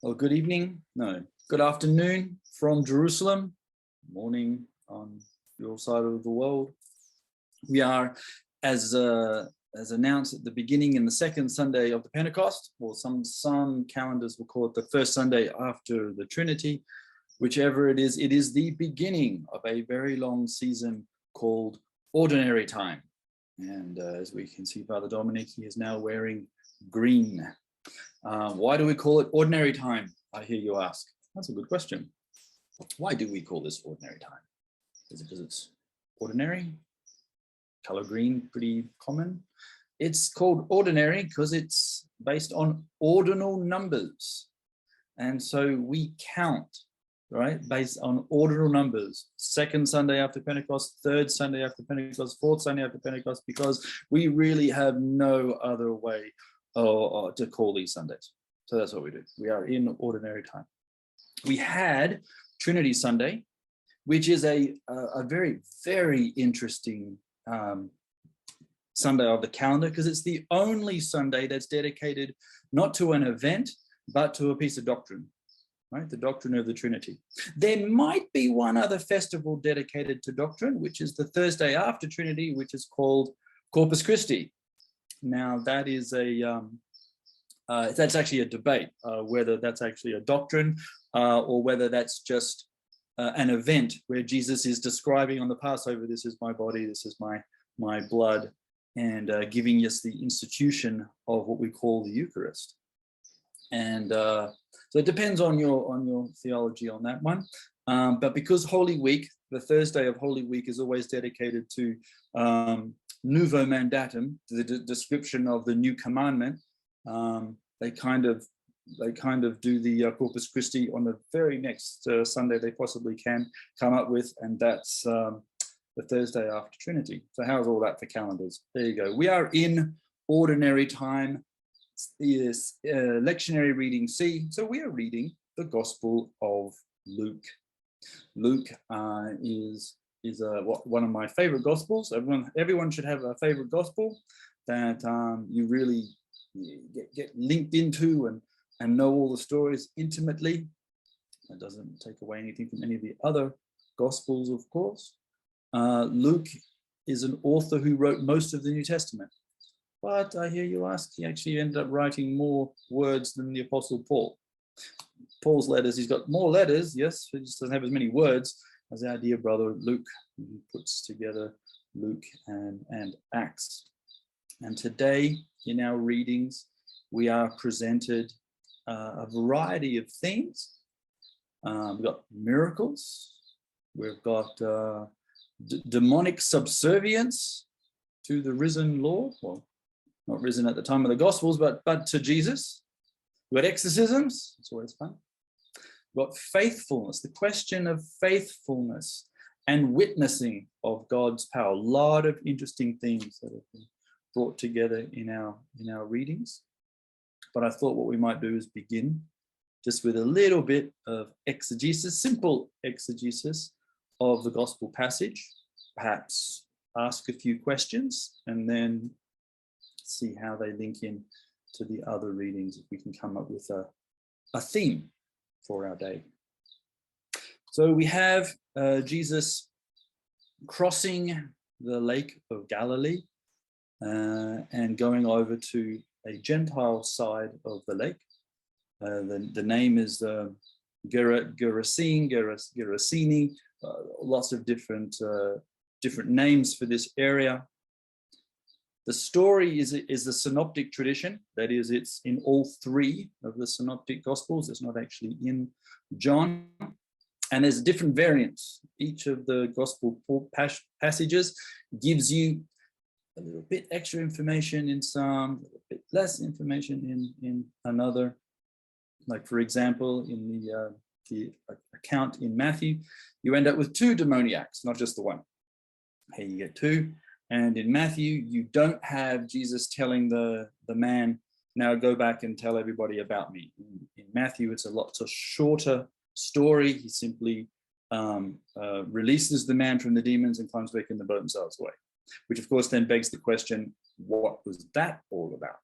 Well, good evening. No, good afternoon from Jerusalem. Morning on your side of the world. We are, as announced at the beginning, in the second Sunday of the Pentecost, or some calendars will call it the first Sunday after the Trinity. Whichever it is the beginning of a very long season called Ordinary Time. And as we can see, Father Dominic, he is now wearing green. Why do we call it Ordinary Time, I hear you ask? That's a good question. Why do we call this Ordinary Time? Is it because it's ordinary? Color green, pretty common. It's called ordinary because it's based on ordinal numbers. And so we count, right, based on ordinal numbers. Second Sunday after Pentecost, third Sunday after Pentecost, fourth Sunday after Pentecost, because we really have no other way to call these Sundays. So that's what we do. We are in ordinary time. We had Trinity Sunday, which is a very, very interesting Sunday of the calendar, because it's the only Sunday that's dedicated not to an event, but to a piece of doctrine, right? The doctrine of the Trinity. There might be one other festival dedicated to doctrine, which is the Thursday after Trinity, which is called Corpus Christi. Now that is that's actually a debate, whether that's actually a doctrine or whether that's just an event where Jesus is describing on the Passover, this is my body, this is my blood, and giving us the institution of what we call the Eucharist. And so it depends on your theology on that one. But because Holy Week, the Thursday of Holy Week, is always dedicated to Nouveau Mandatum, the description of the new commandment, they kind of do the Corpus Christi on the very next Sunday they possibly can come up with, and that's the Thursday after Trinity. So how's all that for calendars? There you go. We are in ordinary time. Yes, lectionary reading C. So we are reading the Gospel of Luke. Luke is one of my favorite Gospels. Everyone should have a favorite Gospel that you really get linked into and know all the stories intimately. That doesn't take away anything from any of the other Gospels, of course. Luke is an author who wrote most of the New Testament. But I hear you ask, he actually ended up writing more words than the Apostle Paul. Paul's letters, he's got more letters, yes, he just doesn't have as many words as our dear brother Luke, who puts together Luke and Acts. And today, in our readings, we are presented a variety of themes. We've got miracles, we've got demonic subservience to the risen Lord, well, not risen at the time of the Gospels, but to Jesus. We've got exorcisms, it's always fun. We've got faithfulness, the question of faithfulness and witnessing of God's power. A lot of interesting themes that have been brought together in our readings. But I thought what we might do is begin just with a little bit of exegesis, simple exegesis of the Gospel passage, perhaps ask a few questions and then see how they link in to the other readings, if we can come up with a theme for our day. So we have Jesus crossing the Lake of Galilee and going over to a Gentile side of the lake. The name is Gerasini, lots of different names for this area. The story is the synoptic tradition. That is, it's in all three of the synoptic gospels. It's not actually in John. And there's different variants. Each of the gospel passages gives you a little bit extra information in some, a little bit less information in another. Like, for example, in the account in Matthew, you end up with two demoniacs, not just the one. Here you get two. And in Matthew, you don't have Jesus telling the man, now go back and tell everybody about me. In Matthew, it's a shorter story. He simply releases the man from the demons and climbs back in the boat and sails away, which of course then begs the question, what was that all about?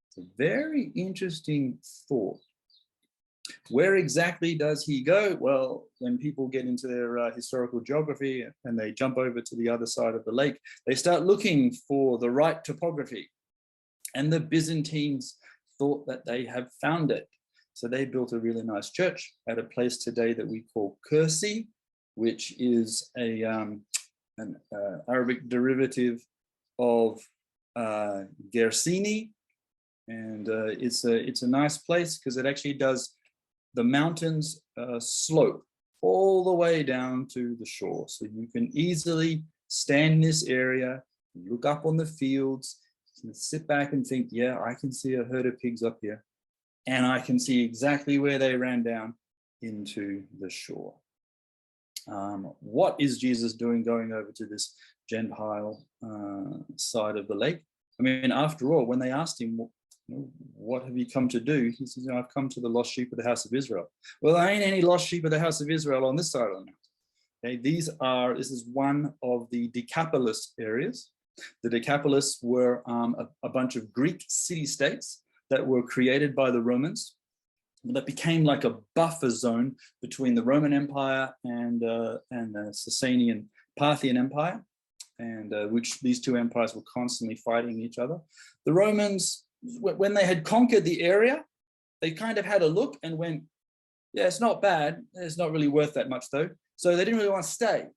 It's a very interesting thought. Where exactly does he go? Well, when people get into their historical geography and they jump over to the other side of the lake, they start looking for the right topography. And the Byzantines thought that they have found it. So they built a really nice church at a place today that we call Kursi, which is an Arabic derivative of Gersini. And it's a nice place because it actually does, the mountains slope all the way down to the shore. So you can easily stand in this area, look up on the fields, sit back and think, yeah, I can see a herd of pigs up here. And I can see exactly where they ran down into the shore. What is Jesus doing going over to this Gentile side of the lake? I mean, after all, when they asked him, what have you come to do? He says, I've come to the lost sheep of the house of Israel. Well, there ain't any lost sheep of the house of Israel on this side of the mountain. Okay, this is one of the Decapolis areas. The Decapolis were a bunch of Greek city-states that were created by the Romans that became like a buffer zone between the Roman Empire and the Sasanian Parthian Empire, and which these two empires were constantly fighting each other. The Romans, when they had conquered the area, they kind of had a look and went, yeah, it's not bad. It's not really worth that much though. So they didn't really want to stay.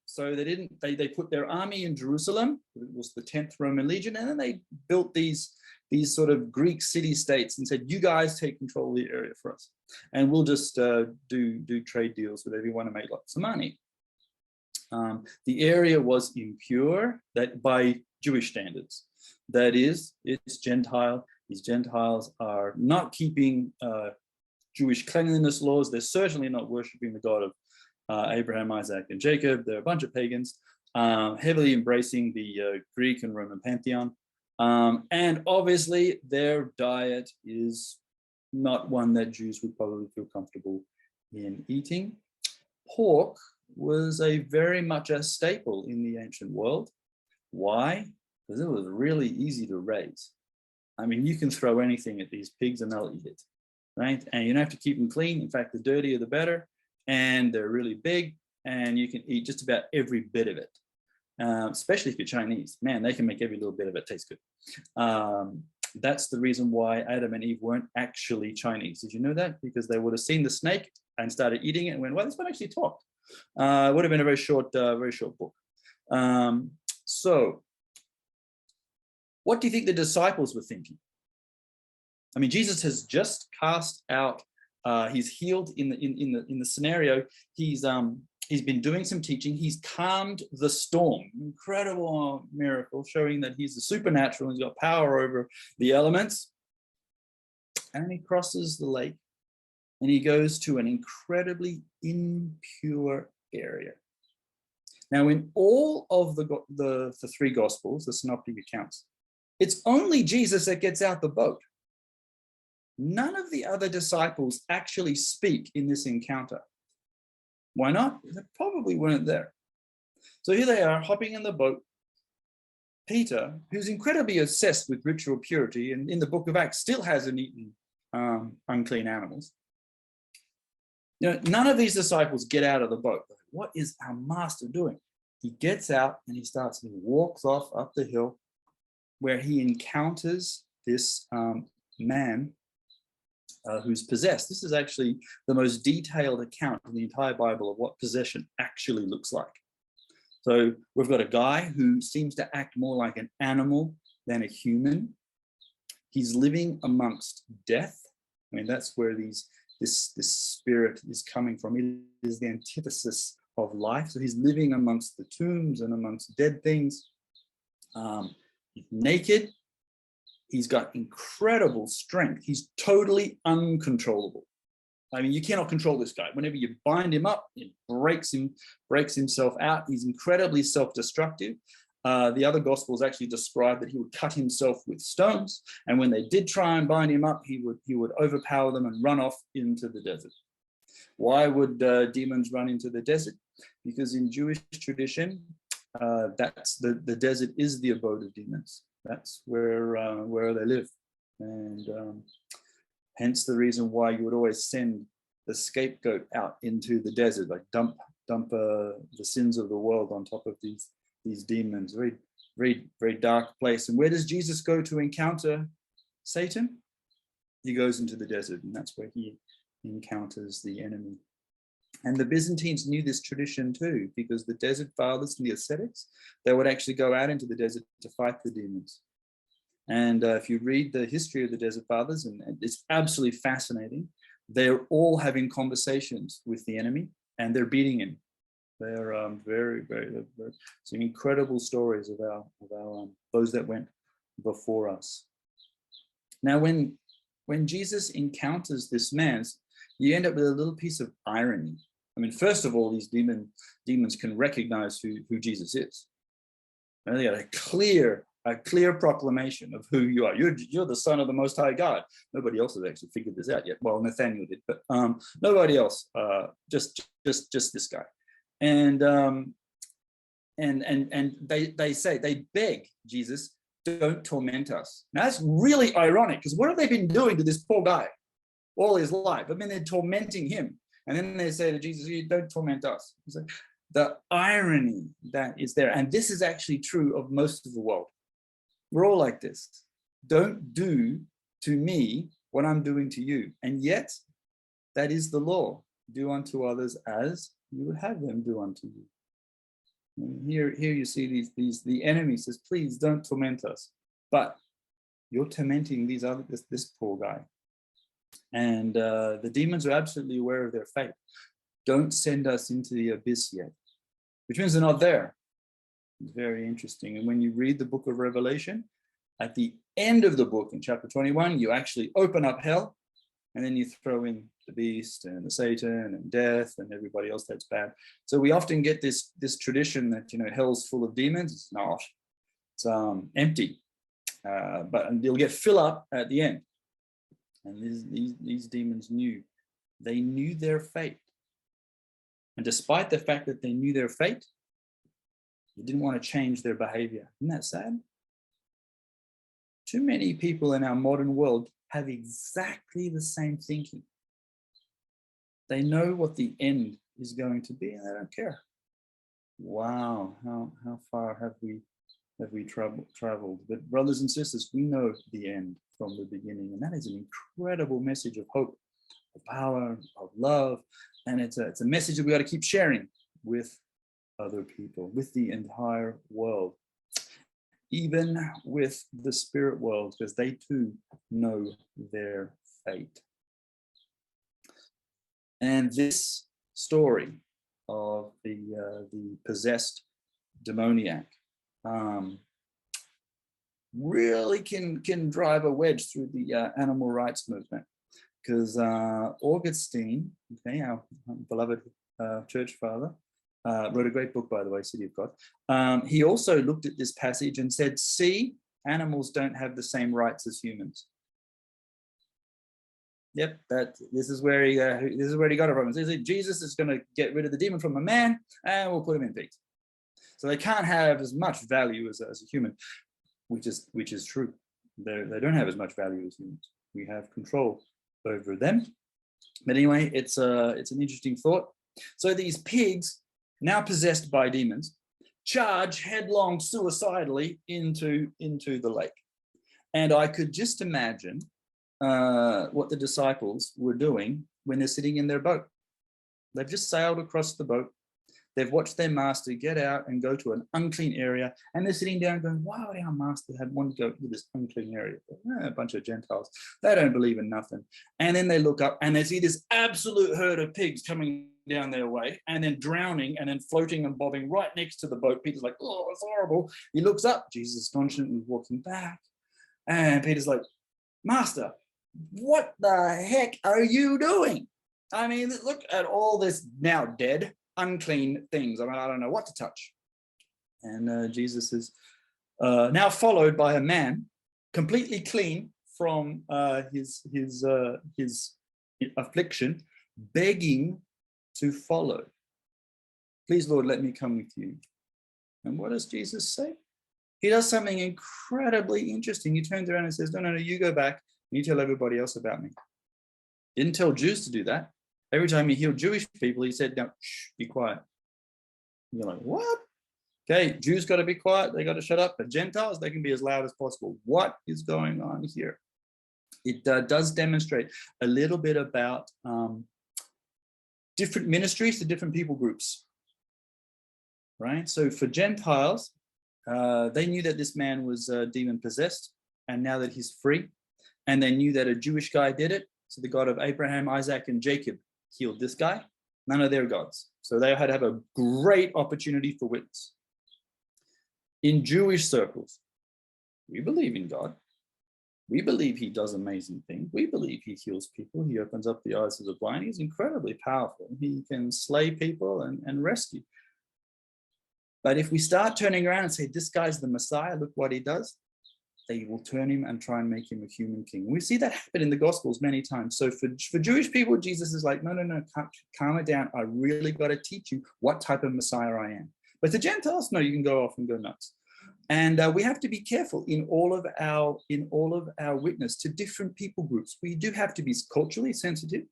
So they put their army in Jerusalem. It was the 10th Roman Legion. And then they built these sort of Greek city-states and said, you guys take control of the area for us. And we'll just do trade deals with everyone and make lots of money. The area was impure by Jewish standards. That is, it's Gentile. These Gentiles are not keeping Jewish cleanliness laws. They're certainly not worshiping the God of Abraham, Isaac, and Jacob. They're a bunch of pagans, heavily embracing the Greek and Roman pantheon. And obviously their diet is not one that Jews would probably feel comfortable in eating. Pork was very much a staple in the ancient world. Why? Because it was really easy to raise. I mean, you can throw anything at these pigs and they'll eat it, right? And you don't have to keep them clean. In fact, the dirtier the better. And they're really big and you can eat just about every bit of it. Especially if you're Chinese, man, they can make every little bit of it taste good. That's the reason why Adam and Eve weren't actually Chinese. Did you know that? Because they would have seen the snake and started eating it and went, well, this one actually talked. It would have been a very short book. So what do you think the disciples were thinking? I mean, Jesus has just cast out, he's healed in the scenario. He's been doing some teaching. He's calmed the storm. Incredible miracle, showing that he's a supernatural. He's got power over the elements. And he crosses the lake and he goes to an incredibly impure area. Now, in all of the three Gospels, the synoptic accounts, it's only Jesus that gets out the boat. None of the other disciples actually speak in this encounter. Why not? They probably weren't there. So here they are hopping in the boat. Peter, who's incredibly obsessed with ritual purity and in the book of Acts still hasn't eaten unclean animals. You know, none of these disciples get out of the boat. What is our master doing? He gets out and he walks off up the hill where he encounters this man who's possessed. This is actually the most detailed account in the entire Bible of what possession actually looks like. So we've got a guy who seems to act more like an animal than a human. He's living amongst death. I mean, that's where this spirit is coming from. It is the antithesis of life. So he's living amongst the tombs and amongst dead things. He's naked. He's got incredible strength. He's totally uncontrollable. I mean, you cannot control this guy. Whenever you bind him up, it breaks himself out. He's incredibly self-destructive. The other Gospels actually describe that he would cut himself with stones. And when they did try and bind him up, he would overpower them and run off into the desert. Why would demons run into the desert? Because in Jewish tradition, that's the desert is the abode of demons. That's where they live. And Hence the reason why you would always send the scapegoat out into the desert, like dump the sins of the world on top of these demons. Very, very, very dark place. And where does Jesus go to encounter Satan? He goes into the desert, and that's where he encounters the enemy. And the Byzantines knew this tradition too, because the desert fathers and the ascetics, they would actually go out into the desert to fight the demons. And if you read the history of the desert fathers, and it's absolutely fascinating, they're all having conversations with the enemy, and they're beating him. They're very, very, some incredible stories of our those that went before us. Now, when Jesus encounters this man, you end up with a little piece of irony. I mean, first of all, these demons can recognize who Jesus is. And they got a clear proclamation of who you are. You're the Son of the Most High God. Nobody else has actually figured this out yet. Well, Nathaniel did, but nobody else. Just this guy. And they beg Jesus, don't torment us. Now that's really ironic, because what have they been doing to this poor guy all his life? I mean, they're tormenting him, and then they say to Jesus, don't torment us. Like, the irony that is there, and this is actually true of most of the world. We're all like this. Don't do to me what I'm doing to you, and yet that is the law. Do unto others as you would have them do unto you. And here you see the enemy says, please don't torment us, but you're tormenting this poor guy. And the demons are absolutely aware of their fate. Don't send us into the abyss yet, which means they're not there. It's very interesting. And when you read the book of Revelation, at the end of the book in chapter 21, you actually open up hell, and then you throw in the beast and the Satan and death and everybody else that's bad. So we often get this tradition that, hell's full of demons. It's not. It's empty. But you'll get fill up at the end. And these demons knew their fate. And despite the fact that they knew their fate, they didn't want to change their behavior. Isn't that sad? Too many people in our modern world have exactly the same thinking. They know what the end is going to be, and they don't care. Wow, how far have we traveled? But brothers and sisters, we know the end from the beginning, and that is an incredible message of hope, of power, of love, and it's a message that we got to keep sharing with other people, with the entire world, even with the spirit world, because they too know their fate. And this story of the possessed demoniac really can drive a wedge through the animal rights movement, because Augustine, okay, our beloved church father, wrote a great book, by the way, City of God. He also looked at this passage and said, see, animals don't have the same rights as humans. Yep, this is where he got it from. He said, Jesus is going to get rid of the demon from a man, and we'll put him in pigs. So they can't have as much value as a human, which is true. They don't have as much value as humans. We have control over them. But anyway, it's an interesting thought. So these pigs, now possessed by demons, charge headlong suicidally into the lake. And I could just imagine what the disciples were doing when they're sitting in their boat. They've just sailed across the boat. They've watched their master get out and go to an unclean area, and they're sitting down going, why would our master have wanted to go to this unclean area? A bunch of Gentiles. They don't believe in nothing. And then they look up and they see this absolute herd of pigs coming down their way, and then drowning and then floating and bobbing right next to the boat. Peter's like, oh, it's horrible. He looks up. Jesus is constantly walking back. And Peter's like, Master, what the heck are you doing? I mean, look at all this now dead, unclean things. I mean, I don't know what to touch. And Jesus is now followed by a man completely clean from his affliction, begging to follow. Please, Lord, let me come with you. And what does Jesus say? He does something incredibly interesting. He turns around and says, no, you go back and you tell everybody else about me. Didn't tell Jews to do that. Every time he healed Jewish people, he said, no, shh, be quiet. And you're like, what? Okay, Jews got to be quiet. They got to shut up. But Gentiles, they can be as loud as possible. What is going on here? It does demonstrate a little bit about different ministries to different people groups, right? So for Gentiles, they knew that this man was demon possessed, and now that he's free, and they knew that a Jewish guy did it. So the God of Abraham, Isaac, and Jacob healed this guy. None of their gods. So they had to have a great opportunity for witness. In Jewish circles, we believe in God. We believe he does amazing things. We believe he heals people. He opens up the eyes of the blind. He's incredibly powerful. He can slay people and rescue. But if we start turning around and say, this guy's the Messiah, look what he does, they will turn him and try and make him a human king. We see that happen in the Gospels many times. So for Jewish people, Jesus is like, no, calm it down. I really got to teach you what type of Messiah I am. But the Gentiles, no, you can go off and go nuts. And we have to be careful in all of our witness to different people groups. We do have to be culturally sensitive.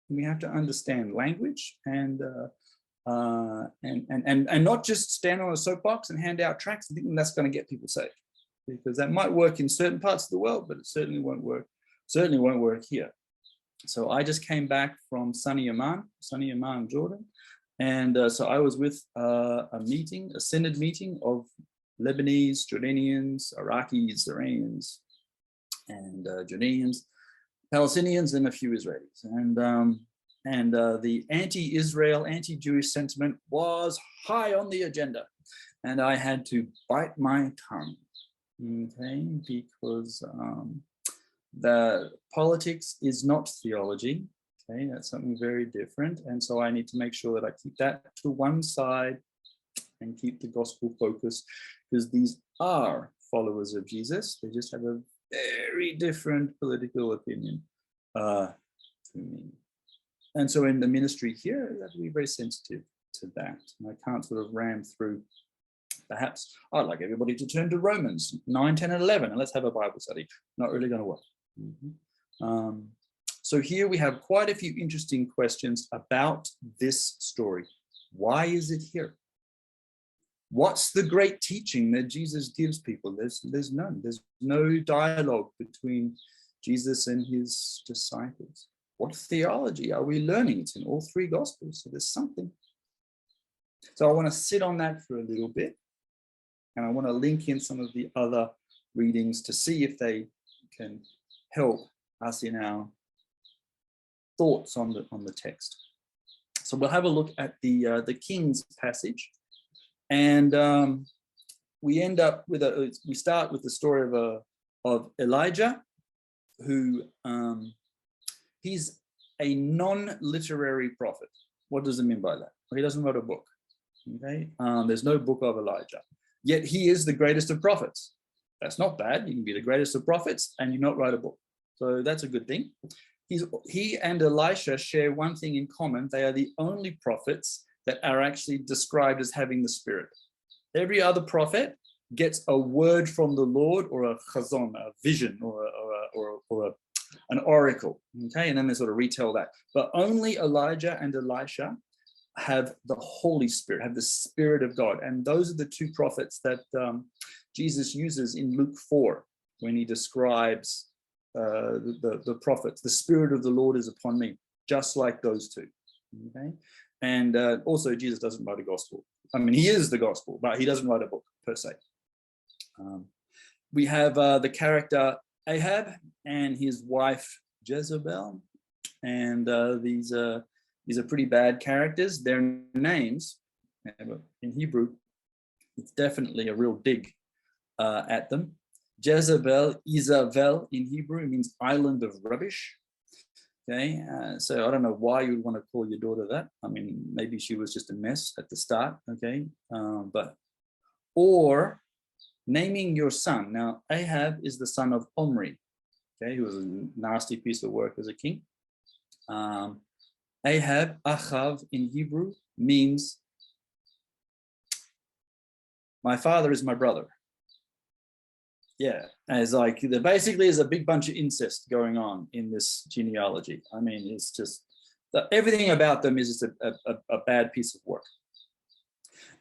We have to understand language and not just stand on a soapbox and hand out tracts and think that's going to get people saved, because that might work in certain parts of the world, but it certainly won't work. Certainly won't work here. So I just came back from sunny Amman, Jordan, and so I was with a synod meeting of Lebanese, Jordanians, Iraqis, Iranians, and Jordanians, Palestinians, and a few Israelis. And the anti-Israel, anti-Jewish sentiment was high on the agenda. And I had to bite my tongue, okay, because the politics is not theology. Okay, that's something very different. And so I need to make sure that I keep that to one side and keep the gospel focused, because these are followers of Jesus. They just have a very different political opinion to me. And so in the ministry here, you have to be very sensitive to that. And I can't sort of ram through. Perhaps I'd like everybody to turn to Romans 9, 10, and 11, and let's have a Bible study. Not really going to work. So here we have quite a few interesting questions about this story. Why is it here? What's the great teaching that Jesus gives people? There's none. There's no dialogue between Jesus and his disciples. What theology are we learning? It's in all three Gospels, so there's something. So I want to sit on that for a little bit, and I want to link in some of the other readings to see if they can help us in our thoughts on the text. So we'll have a look at the King's passage. And we end up with we start with the story of Elijah, who he's a non-literary prophet. What does it mean by that? Well, he doesn't write a book. Okay, there's no book of Elijah. Yet he is the greatest of prophets. That's not bad. You can be the greatest of prophets and you not write a book. So that's a good thing. He and Elisha share one thing in common. They are the only prophets that are actually described as having the Spirit. Every other prophet gets a word from the Lord, or a chazon, a vision, or an oracle, okay? And then they sort of retell that. But only Elijah and Elisha have the Holy Spirit, have the Spirit of God. And those are the two prophets that Jesus uses in Luke 4 when he describes the prophets. The Spirit of the Lord is upon me, just like those two, okay? And also Jesus doesn't write a gospel. I mean, he is the gospel, but he doesn't write a book per se. We have the character Ahab and his wife Jezebel, and these are pretty bad characters. Their names in Hebrew, it's definitely a real dig at them. Jezebel, Isavel in Hebrew means island of rubbish. Okay, so I don't know why you would want to call your daughter that. I mean, maybe she was just a mess at the start, okay? Or naming your son. Now, Ahab is the son of Omri, okay, who was a nasty piece of work as a king. Ahab, Achav in Hebrew, means my father is my brother. Yeah, as like there basically is a big bunch of incest going on in this genealogy. I mean, it's just everything about them is just a bad piece of work.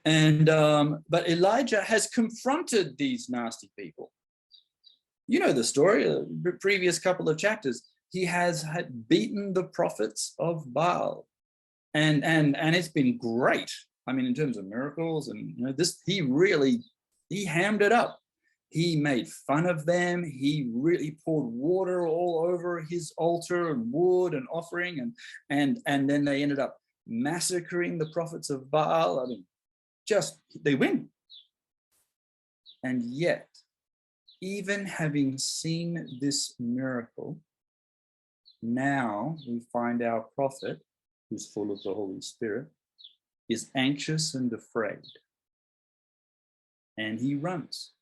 And but Elijah has confronted these nasty people. You know the story, the previous couple of chapters. He had beaten the prophets of Baal, and it's been great. I mean, in terms of miracles, and you know, he hammed it up. He made fun of them. He really poured water all over his altar and wood and offering, and then they ended up massacring the prophets of Baal. I mean, just they win. And yet, even having seen this miracle, now we find our prophet, who's full of the Holy Spirit, is anxious and afraid. And he runs.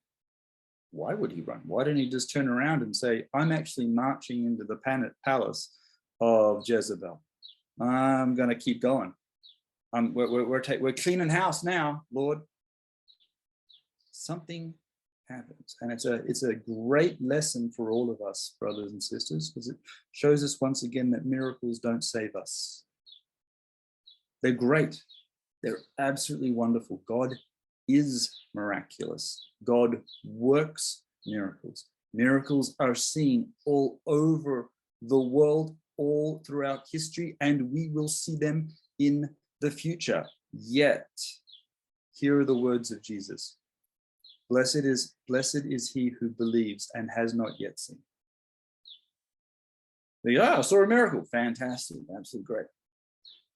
Why would he run? Why didn't he just turn around and say, I'm actually marching into the palace of Jezebel. I'm going to keep going. We're cleaning house now, Lord. Something happens. And it's a great lesson for all of us, brothers and sisters, because it shows us once again that miracles don't save us. They're great. They're absolutely wonderful. God is miraculous. God works miracles. Miracles are seen all over the world, all throughout history, and we will see them in the future. Yet, here are the words of Jesus. Blessed is he who believes and has not yet seen. I saw a miracle. Fantastic. Absolutely great.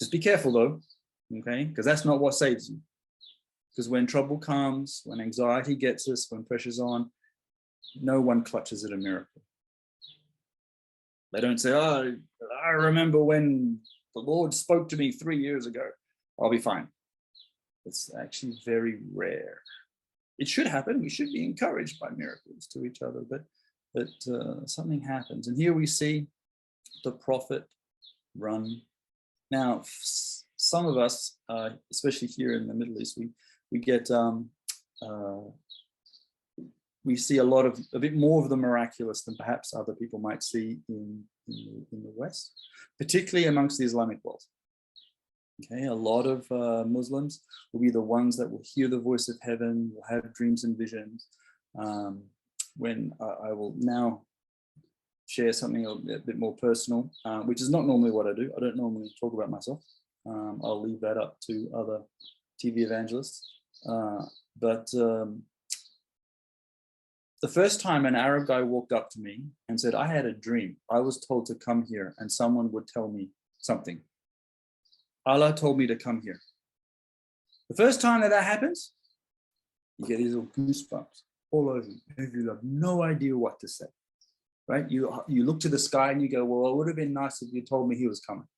Just be careful though, okay? Because that's not what saves you. Because when trouble comes, when anxiety gets us, when pressure's on, no one clutches at a miracle. They don't say, oh, I remember when the Lord spoke to me 3 years ago. I'll be fine. It's actually very rare. It should happen. We should be encouraged by miracles to each other, but something happens. And here we see the prophet run. Now, some of us, especially here in the Middle East, we get we see a bit more of the miraculous than perhaps other people might see in the West, particularly amongst the Islamic world. Okay, a lot of Muslims will be the ones that will hear the voice of heaven, will have dreams and visions. When I will now share something a bit more personal, which is not normally what I do. I don't normally talk about myself. I'll leave that up to other TV evangelists. But the first time an Arab guy walked up to me and said, I had a dream. I was told to come here and someone would tell me something. Allah told me to come here. The first time that happens, you get these little goosebumps all over you. You have no idea what to say, right? You look to the sky and you go, well, it would have been nice if you told me he was coming.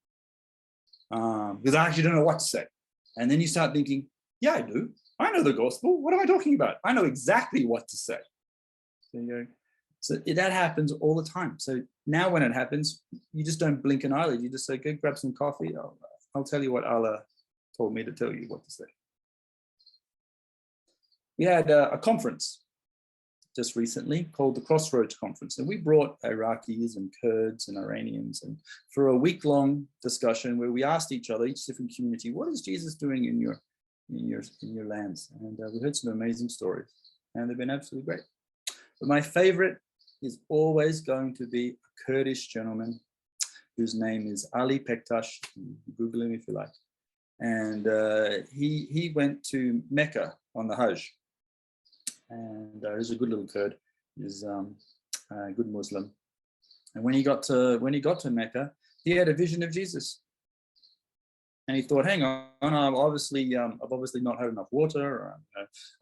Because I actually don't know what to say. And then you start thinking, yeah, I do. I know the gospel. What am I talking about? I know exactly what to say. So you go, so that happens all the time. So now when it happens, you just don't blink an eyelid. You just say, go grab some coffee. I'll tell you what Allah told me to tell you what to say. We had a conference just recently called the Crossroads Conference, and we brought Iraqis and Kurds and Iranians, and for a week-long discussion where we asked each other, each different community, what is Jesus doing in your lands? And we heard some amazing stories, and they've been absolutely great. But my favorite is always going to be a Kurdish gentleman whose name is Ali Pektash. Google him if you like. And he went to Mecca on the Hajj. And he's a good little Kurd. He's a good Muslim. And when he got to Mecca, he had a vision of Jesus. And he thought, hang on, I've obviously not had enough water.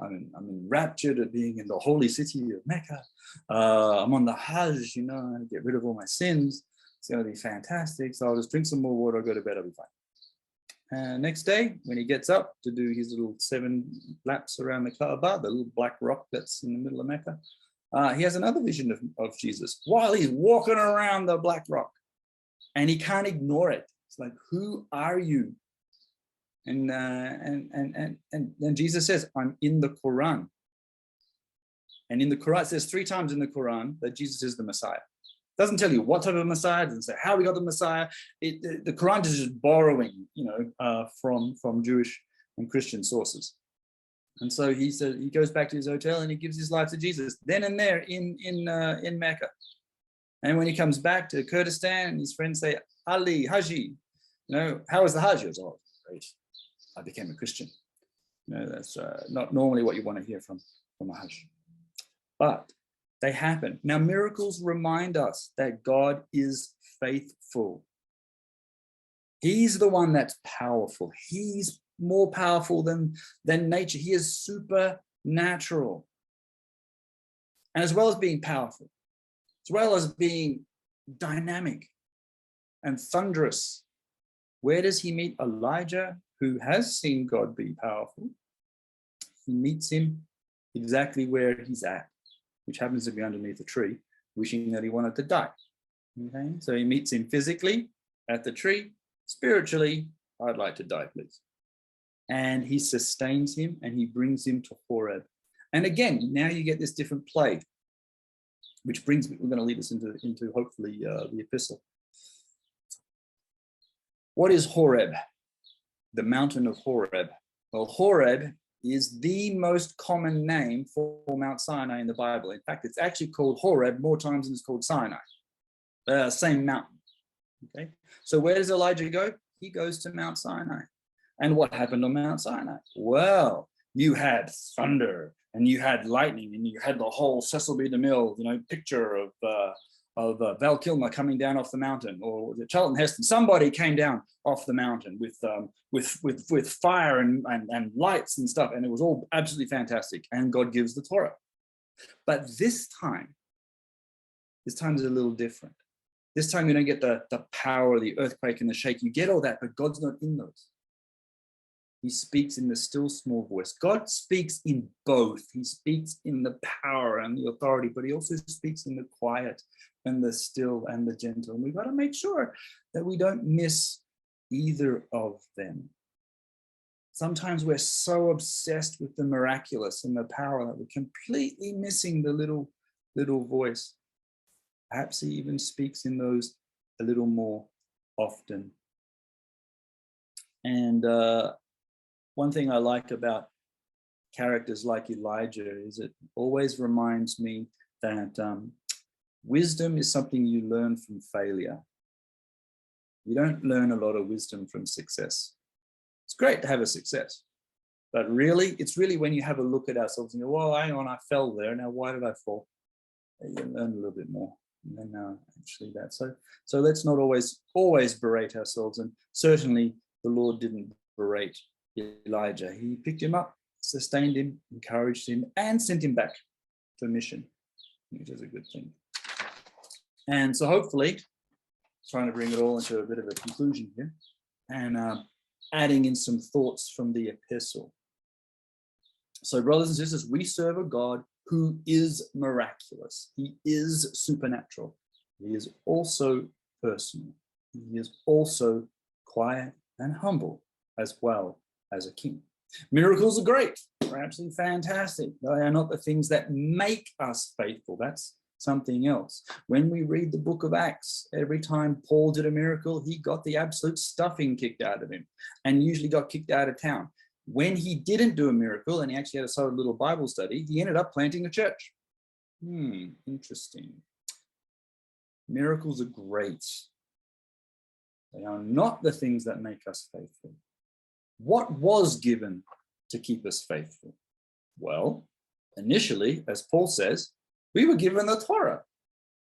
I'm enraptured at being in the holy city of Mecca. I'm on the Hajj, I get rid of all my sins. It's going to be fantastic. So I'll just drink some more water, go to bed, I'll be fine. And next day, when he gets up to do his little 7 laps around the Kaaba, the little black rock that's in the middle of Mecca, he has another vision of Jesus while he's walking around the black rock. And he can't ignore it. It's like, who are you? And then Jesus says, I'm in the Quran. And in the Quran, it says 3 times in the Quran that Jesus is the Messiah. It doesn't tell you what type of Messiah, it doesn't say how we got the Messiah. The Quran is just borrowing, from Jewish and Christian sources. And so he said he goes back to his hotel and he gives his life to Jesus then and there in Mecca. And when he comes back to Kurdistan, his friends say, Ali, Haji, how was the Hajj? He goes, oh, great. I became a Christian. That's not normally what you want to hear from a Hajj. But they happen. Now, miracles remind us that God is faithful. He's the one that's powerful. He's more powerful than nature. He is supernatural. And as well as being powerful, as well as being dynamic and thunderous, where does he meet Elijah, who has seen God be powerful? He meets him exactly where he's at, which happens to be underneath a tree, wishing that he wanted to die. Okay, so he meets him physically at the tree. Spiritually, I'd like to die, please. And he sustains him and he brings him to Horeb. And again, now you get this different play, which brings me, we're going to lead us into hopefully the epistle. What is Horeb? The mountain of Horeb. Well, Horeb is the most common name for Mount Sinai in the Bible. In fact, it's actually called Horeb more times than it's called Sinai. Same mountain. Okay, so where does Elijah go? He goes to Mount Sinai. And what happened on Mount Sinai? Well, you had thunder and you had lightning and you had the whole Cecil B. DeMille, picture of Val Kilmer coming down off the mountain, or Charlton Heston. Somebody came down off the mountain with fire and lights and stuff, and it was all absolutely fantastic. And God gives the Torah. But this time is a little different. This time you don't get the power, the earthquake and the shake. You get all that, but God's not in those. He speaks in the still small voice. God speaks in both. He speaks in the power and the authority, but he also speaks in the quiet and the still and the gentle. And we've got to make sure that we don't miss either of them. Sometimes we're so obsessed with the miraculous and the power that we're completely missing the little voice. Perhaps he even speaks in those a little more often. And one thing I like about characters like Elijah is it always reminds me that wisdom is something you learn from failure. You don't learn a lot of wisdom from success. It's great to have a success, but really, it's really when you have a look at ourselves and go, well, hang on, I fell there. Now, why did I fall? You learn a little bit more. And then actually that. So let's not always berate ourselves. And certainly the Lord didn't berate Elijah. He picked him up, sustained him, encouraged him, and sent him back to mission, which is a good thing. And so hopefully, trying to bring it all into a bit of a conclusion here, and adding in some thoughts from the epistle. So brothers and sisters, we serve a God who is miraculous. He is supernatural. He is also personal. He is also quiet and humble, as well as a king. Miracles are great. They're absolutely fantastic. They are not the things that make us faithful. That's something else. When we read the book of Acts, every time Paul did a miracle, he got the absolute stuffing kicked out of him and usually got kicked out of town. When he didn't do a miracle and he actually had a sort of little Bible study, he ended up planting a church. Interesting. Miracles are great. They are not the things that make us faithful. What was given to keep us faithful? Well, initially, as Paul says, we were given the Torah.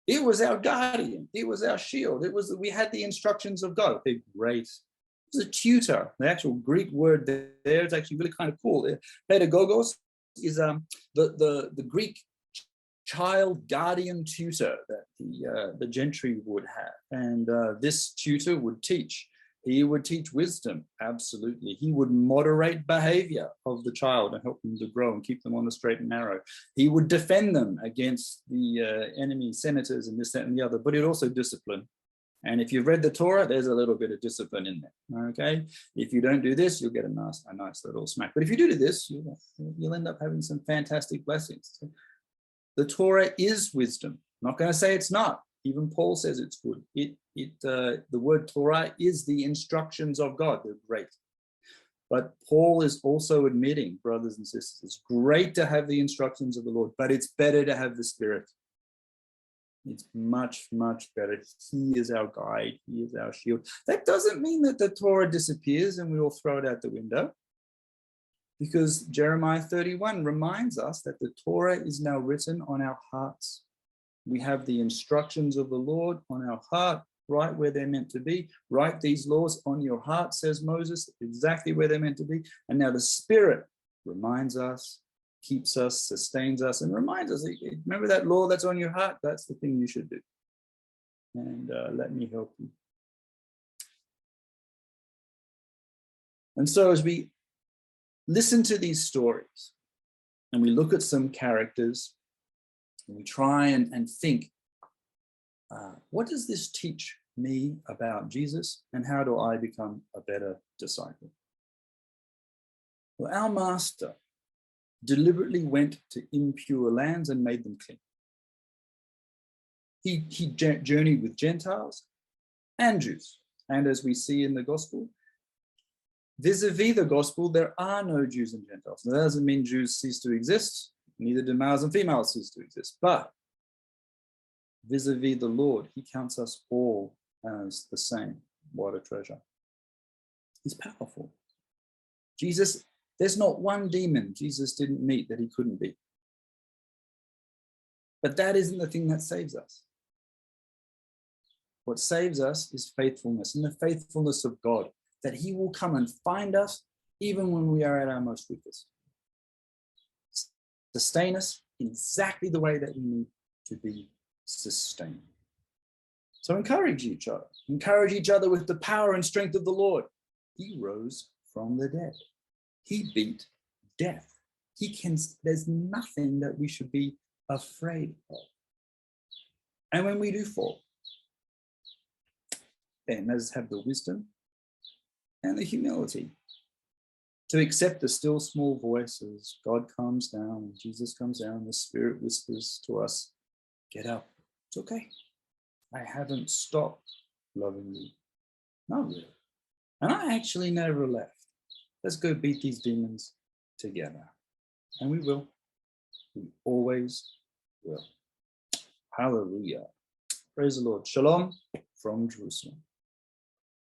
It was our guardian. It was our shield. We had the instructions of God. They're great. It was a tutor. The actual Greek word there is actually really kind of cool. Pedagogos is the Greek child guardian tutor that the gentry would have. And this tutor would teach. He would teach wisdom, absolutely. He would moderate behavior of the child and help them to grow and keep them on the straight and narrow. He would defend them against the enemy senators and this, that, and the other, but he'd also discipline. And if you've read the Torah, there's a little bit of discipline in there, okay? If you don't do this, you'll get a nice little smack. But if you do this, you'll end up having some fantastic blessings. So The Torah is wisdom. I'm not going to say it's not. Even Paul says it's good. The word Torah is the instructions of God. They're great. But Paul is also admitting, brothers and sisters, it's great to have the instructions of the Lord, but it's better to have the Spirit. It's much, much better. He is our guide. He is our shield. That doesn't mean that the Torah disappears and we all throw it out the window, because Jeremiah 31 reminds us that the Torah is now written on our hearts. We have the instructions of the Lord on our heart, right where they're meant to be. Write these laws on your heart, says Moses, exactly where they're meant to be. And now the Spirit reminds us, keeps us, sustains us, and reminds us, remember that law that's on your heart? That's the thing you should do. And let me help you. And so as we listen to these stories and we look at some characters and we try and think, what does this teach me about Jesus, and how do I become a better disciple? Well, our master deliberately went to impure lands and made them clean. He journeyed with Gentiles and Jews. And as we see in the gospel, vis-a-vis the gospel, there are no Jews and Gentiles. Now, that doesn't mean Jews cease to exist. Neither do males and females cease to exist. But vis-a-vis the Lord, he counts us all as the same. What a treasure. He's powerful. Jesus, there's not one demon Jesus didn't meet that he couldn't beat. But that isn't the thing that saves us. What saves us is faithfulness, and the faithfulness of God, that he will come and find us even when we are at our most weakest. Sustain us in exactly the way that we need to be sustained. So encourage each other. Encourage each other with the power and strength of the Lord. He rose from the dead. He beat death. There's nothing that we should be afraid of. And when we do fall, then let us have the wisdom and the humility to accept the still small voice as God comes down, and Jesus comes down, the Spirit whispers to us, get up, it's okay. I haven't stopped loving you. Not really. And I actually never left. Let's go beat these demons together. And we will. We always will. Hallelujah. Praise the Lord. Shalom from Jerusalem.